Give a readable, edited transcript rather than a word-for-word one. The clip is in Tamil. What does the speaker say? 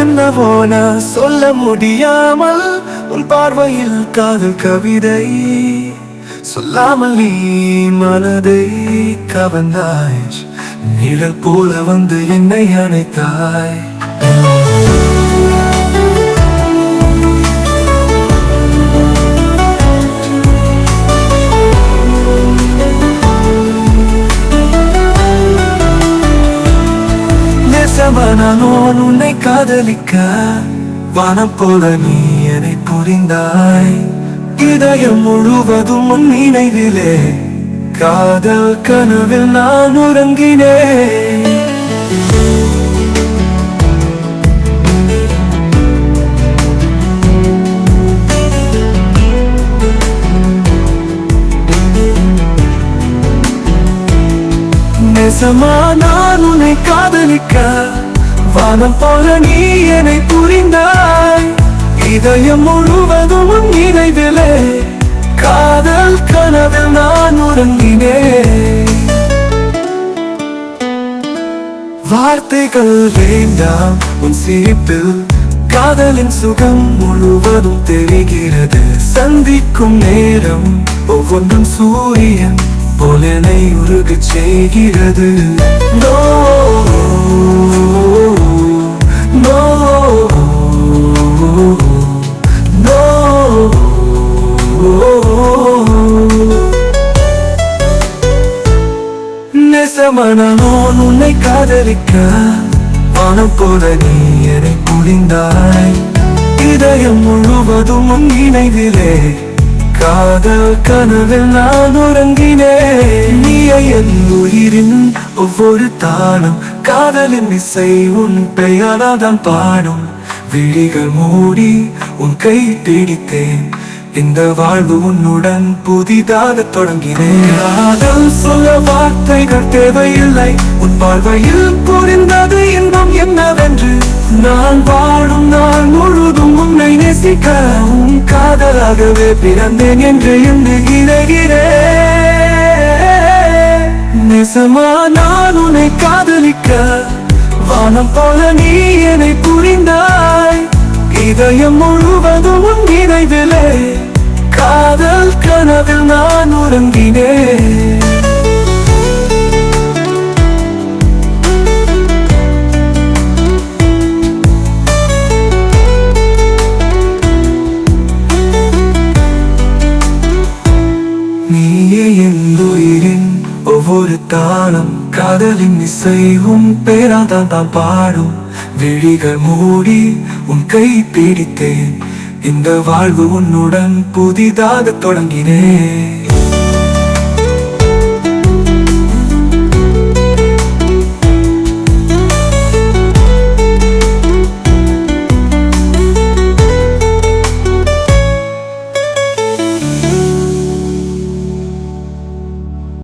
என்னவோ நான் சொல்ல முடியாமல் உன் பார்வையில் காதல் கவிதை சொல்லாமல் நீ மனதை கவர்ந்தாய். நிழல் போல வந்து என்னை அணைத்தாய். நான் உன்னை காதலிக்க வானம் போல நீ என்னை புரிந்தாய். இதயம் முழுவதும் உன் நினைவிலே காதல் கனவில் நான் உறங்கினேன். நேசமா நான் உன்னை காதலிக்க வானம் போல நீ என்னை புரிந்தாய். இதயம் முழுவதும் உன் நினைவிலே காதல் கனவில் நான் உறங்கினேன். வார்த்தைகள் வேண்டாம் உன் சிரிப்பில் காதலின் சுகம் முழுவதும் தெரிகிறது. சந்திக்கும் நேரம் ஒவ்வொன்றும் சூரியன் போல என்னை உருகச் செய்கிறது. நோ நோ நோ நேசமான நான் உன்னை காதலிக்க வானம் போல நீ என்னை புரிந்தாய். இதயம் முழுவதும் உன் நினைவிலே காதல் கனவில் நான் உறங்கினேன். நீயே என் உயிரின் ஒவ்வொரு தாளம் காதலின் இசை உன் பெயரால் தான் பாடும். விழிகள் மூடி உன் கை பிடித்தேன். இந்த வாழ்வு உன்னுடன் புதிதாக தொடங்கினேன். காதல் சொல்ல வார்த்தைகள் தேவையில்லை. உன் வாழ்வையில் புரிந்தது இன்பம் என்னவென்று. நான் வாழும் நாள் முழுதும் உன்னை நேசிக்க உன் காதலாகவே பிறந்தேன் என்று எண்ணுகிறேன். நேசமா நான் உன்னை காதலிக்க வானம் போல நீ என்னை புரிந்தாய். இதயம் முழுவதும் உன் நினைவிலே காதல் கனவில் நான் உறங்கினேன். நீயே என் உயிரின் ஒவ்வொரு தாளம் காதலின் இசை உன் பெயரால் தான் பாடும். விழிகள் மூடி உன் கை பிடித்தேன். இந்த வாழ்வு உன்னுடன் புதிதாக தொடங்கினேன்.